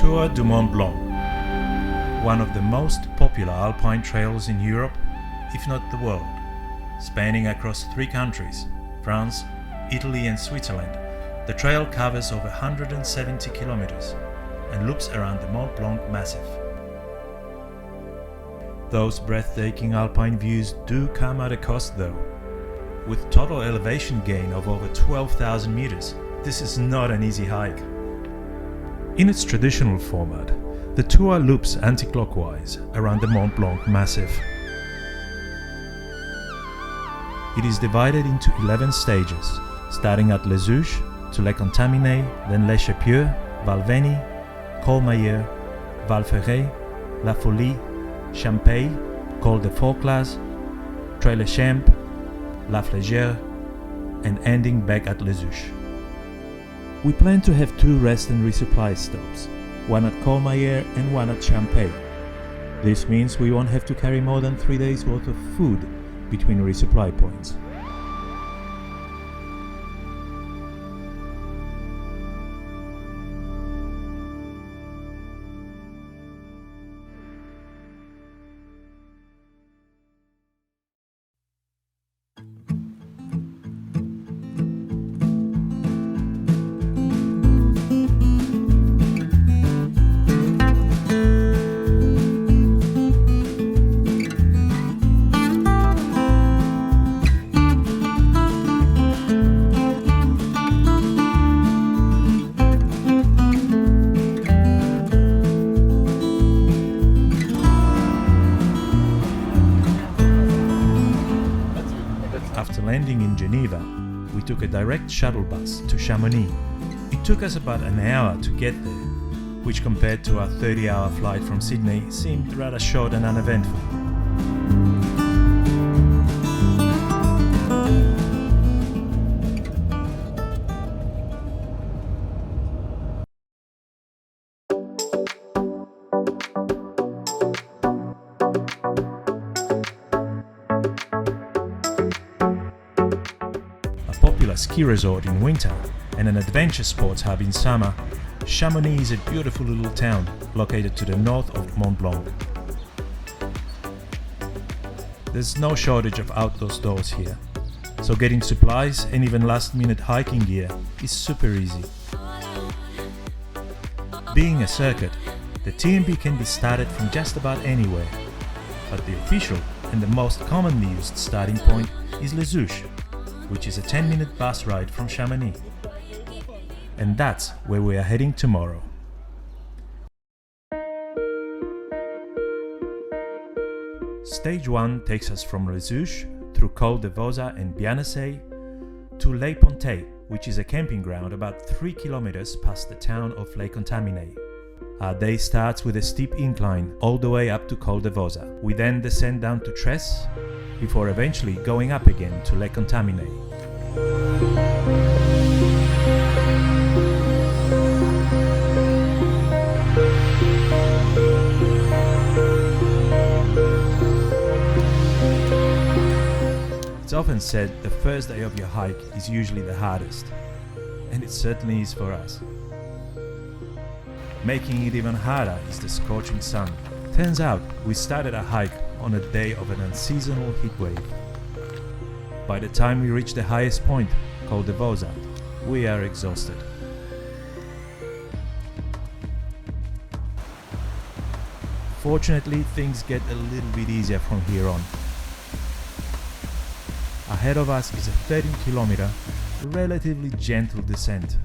Tour du Mont Blanc, one of the most popular alpine trails in Europe, if not the world. Spanning across 3 countries, France, Italy and Switzerland, the trail covers over 170 kilometers and loops around the Mont Blanc massif. Those breathtaking alpine views do come at a cost though. With total elevation gain of over 12,000 meters, this is not an easy hike. In its traditional format, the tour loops anti-clockwise around the Mont Blanc massif. It is divided into 11 stages, starting at Les Houches to Les Contamines, then Les Chapieux, Valveni, Courmayeur, Flagere, La Folie, Champex, Col de Fauclas, Les Champes, La Flagere, and ending back at Les Houches. We plan to have 2 rest and resupply stops, one at Courmayeur and one at Champex. This means we won't have to carry more than 3 days worth of food between resupply points. After landing in Geneva, we took a direct shuttle bus to Chamonix. It took us about an hour to get there, which compared to our 30-hour flight from Sydney seemed rather short and uneventful. A ski resort in winter and an adventure sports hub in summer, Chamonix is a beautiful little town located to the north of Mont Blanc. There's no shortage of outdoor stores here, so getting supplies and even last-minute hiking gear is super easy. Being a circuit, the TMB can be started from just about anywhere, but the official and the most commonly used starting point is Les Houches, which is a 10-minute bus ride from Chamonix. And that's where we are heading tomorrow. Stage 1 takes us from Les Houches through Col de Vosa and Bianessay to Les Pontet, which is a camping ground about 3 kilometers past the town of Les Contamines. Our day starts with a steep incline all the way up to Col de Vosa. We then descend down to Tres, before eventually going up again to Les Contamines. It's often said the first day of your hike is usually the hardest, and it certainly is for us. Making it even harder is the scorching sun. Turns out we started a hike on a day of an unseasonal heatwave. By the time we reach the highest point, Col de Vosa, we are exhausted. Fortunately, things get a little bit easier from here on. Ahead of us is a 13-kilometer, relatively gentle descent.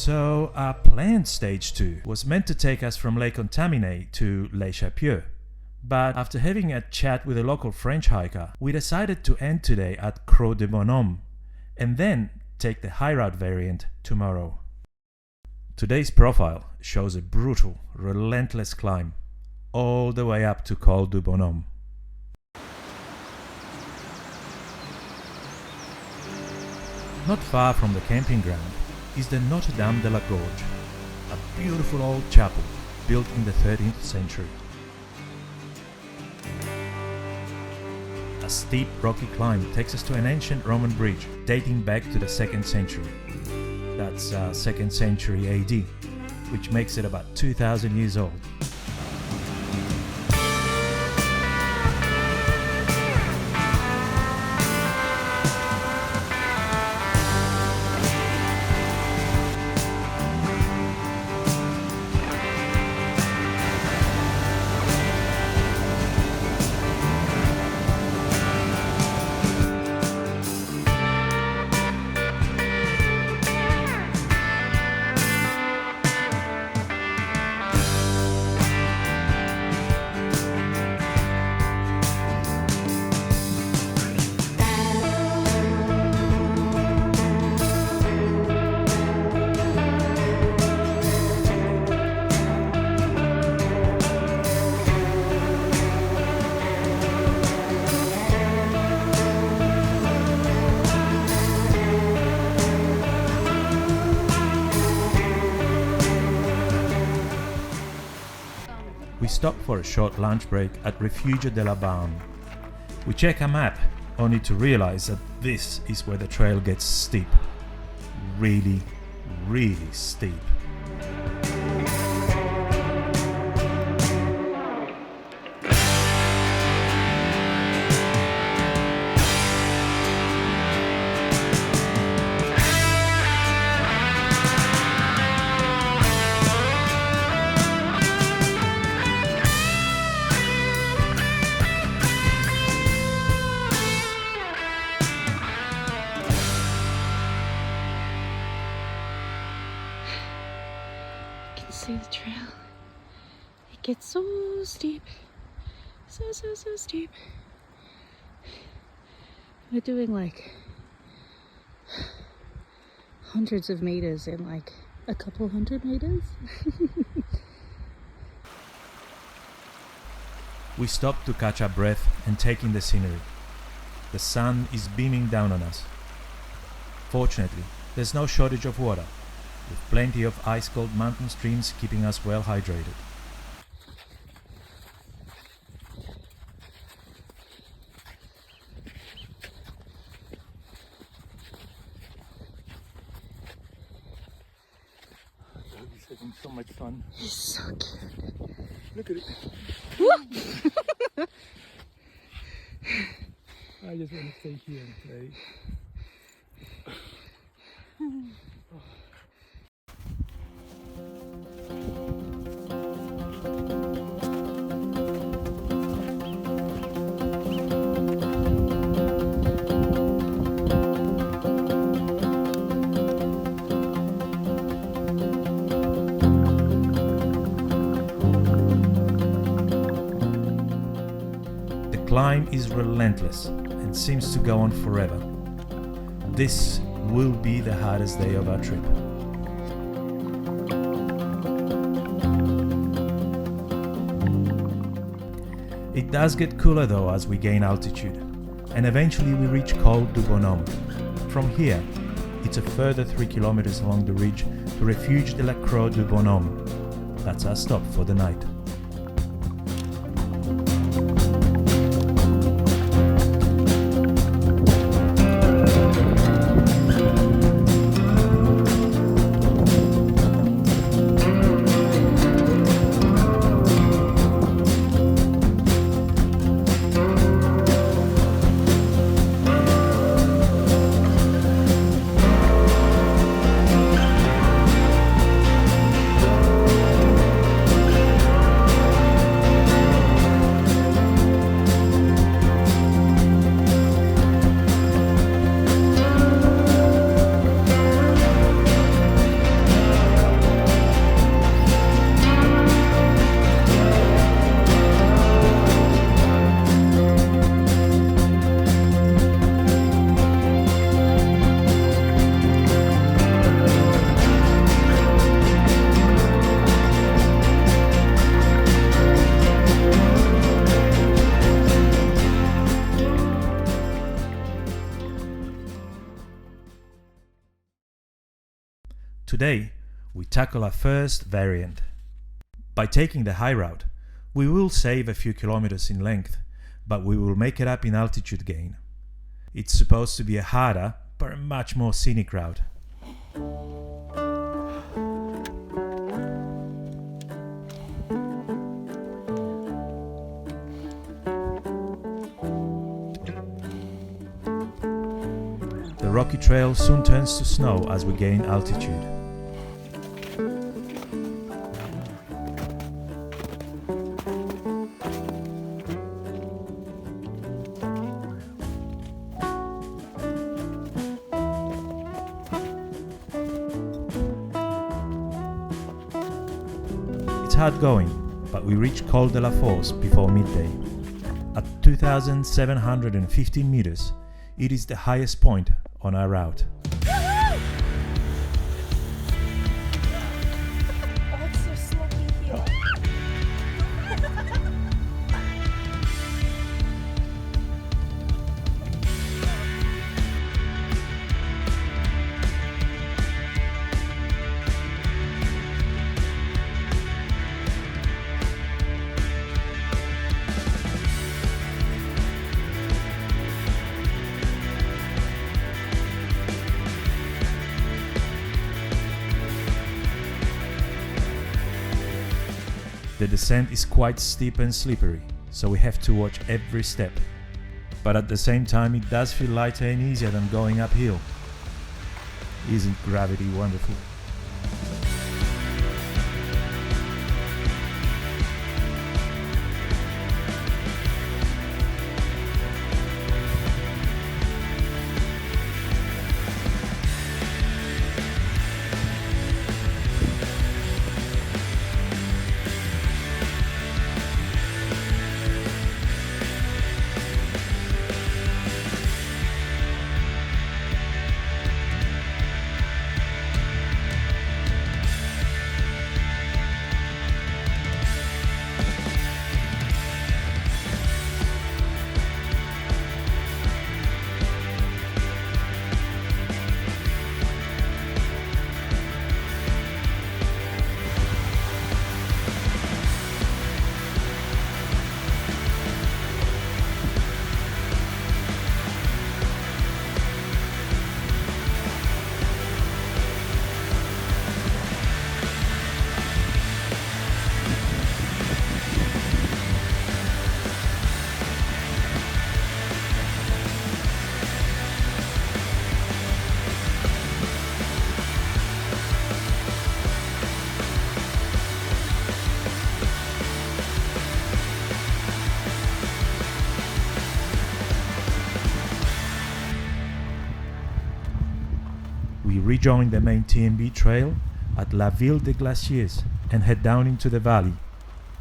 So our planned stage 2 was meant to take us from Les Contamines to Les Chapieux, But after having a chat with a local French hiker, we decided to end today at Croix de Bonhome and then take the high route variant tomorrow. Today's profile shows a brutal, relentless climb all the way up to Col du Bonhomme. Not far from the camping ground is the Notre Dame de la Gorge, a beautiful old chapel built in the 13th century. A steep rocky climb takes us to an ancient Roman bridge dating back to the 2nd century. That's 2nd century AD, which makes it about 2,000 years old. We stop for a short lunch break at Refugio de la Barne. We check a map, only to realize that this is where the trail gets steep. Really, really steep. See the trail. It gets so steep. So steep. We're doing like hundreds of meters in like a couple hundred meters. We stop to catch our breath and take in the scenery. The sun is beaming down on us. Fortunately, there's no shortage of water, with plenty of ice-cold mountain streams keeping us well hydrated. He's having so much fun. It's so cute. Look at it. I just want to stay here and play. The climb is relentless and seems to go on forever. This will be the hardest day of our trip. It does get cooler though as we gain altitude, and eventually we reach Col du Bonhomme. From here, it's a further 3 kilometers along the ridge to Refuge de la Croix du Bonhomme. That's our stop for the night. Today, we tackle our first variant. By taking the high route, we will save a few kilometers in length, but we will make it up in altitude gain. It's supposed to be a harder, but a much more scenic route. The rocky trail soon turns to snow as we gain altitude. It's hard going, but we reach Col de la Fosse before midday. At 2,715 meters, it is the highest point on our route. The descent is quite steep and slippery, so we have to watch every step. But at the same time, it does feel lighter and easier than going uphill. Isn't gravity wonderful? We rejoin the main TMB trail at La Ville des Glaciers and head down into the valley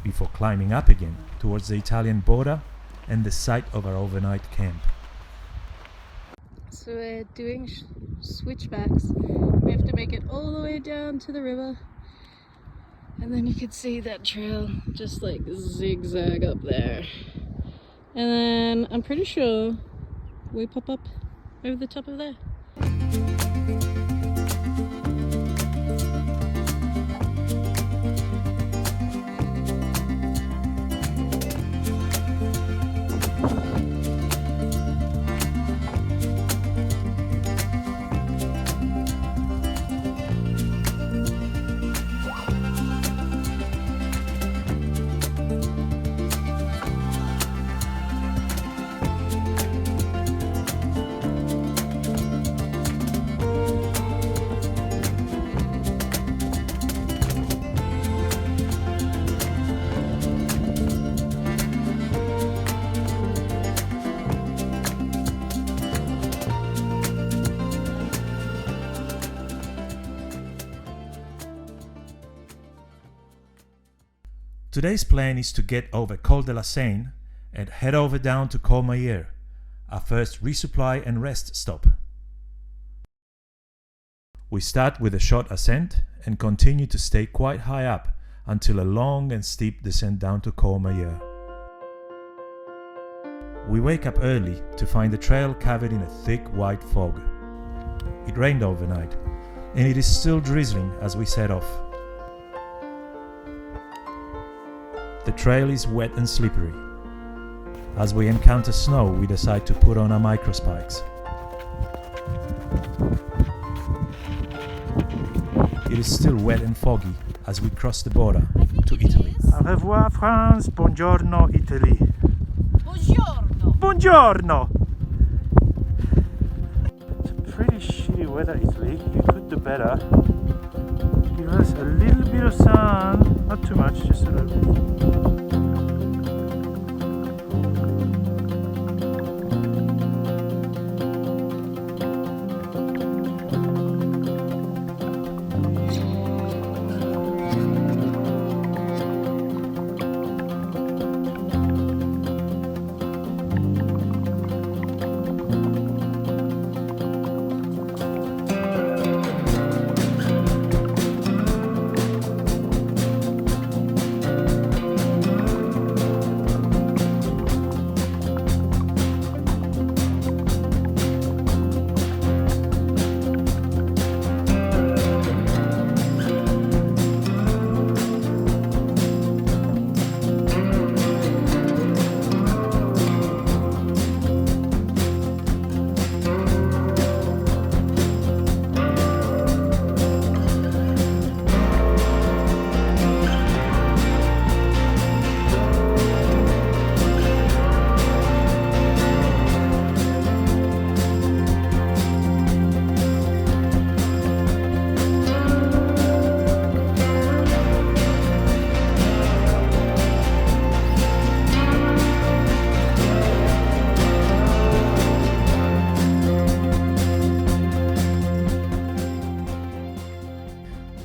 before climbing up again towards the Italian border and the site of our overnight camp. So we're doing switchbacks. We have to make it all the way down to the river, and then you can see that trail just like zigzag up there, and then I'm pretty sure we pop up over the top of there. Today's plan is to get over Col de la Seigne and head over down to Courmayeur, our first resupply and rest stop. We start with a short ascent and continue to stay quite high up until a long and steep descent down to Courmayeur. We wake up early to find the trail covered in a thick white fog. It rained overnight, and it is still drizzling as we set off. The trail is wet and slippery. As we encounter snow, we decide to put on our micro spikes. It is still wet and foggy as we cross the border to Italy. Au revoir France, buongiorno Italy. Buongiorno! Buongiorno! It's pretty shitty weather, Italy. You could do better. Give us a little bit of sun, not too much, just a little bit.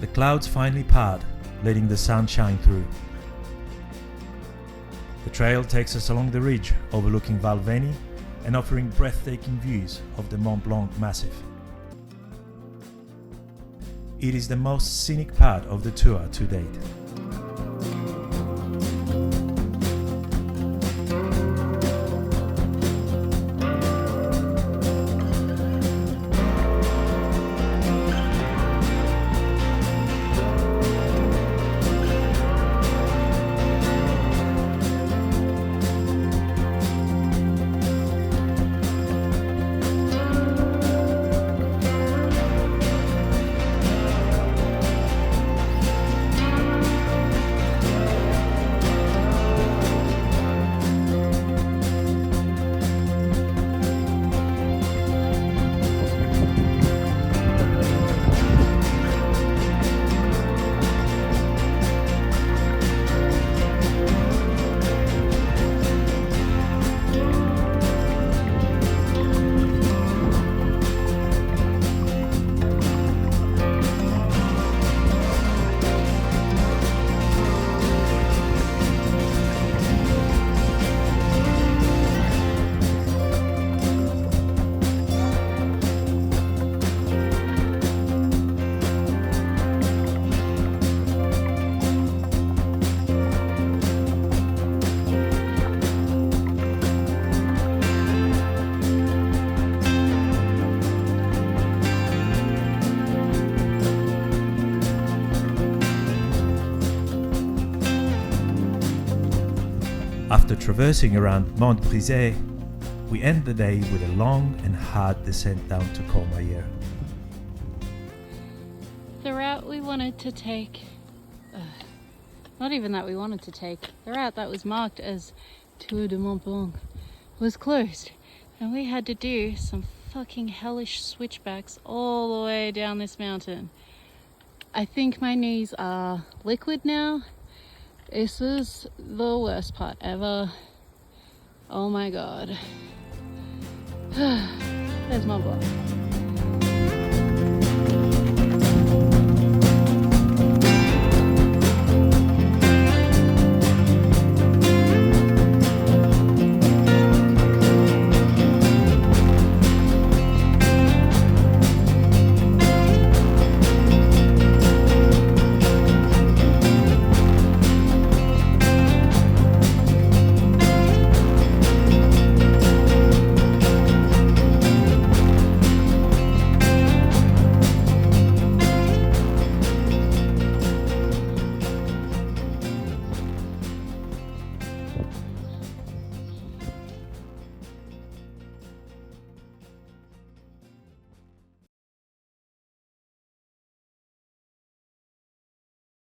The clouds finally part, letting the sun shine through. The trail takes us along the ridge overlooking Val Veni and offering breathtaking views of the Mont Blanc massif. It is the most scenic part of the tour to date. After traversing around Mont Brisé, we end the day with a long and hard descent down to Courmayeur. The route we wanted to take, not even that we wanted to take, the route that was marked as Tour de Mont Blanc was closed, and we had to do some fucking hellish switchbacks all the way down this mountain. I think my knees are liquid now. This is the worst part ever. Oh my god. There's Mont Blanc.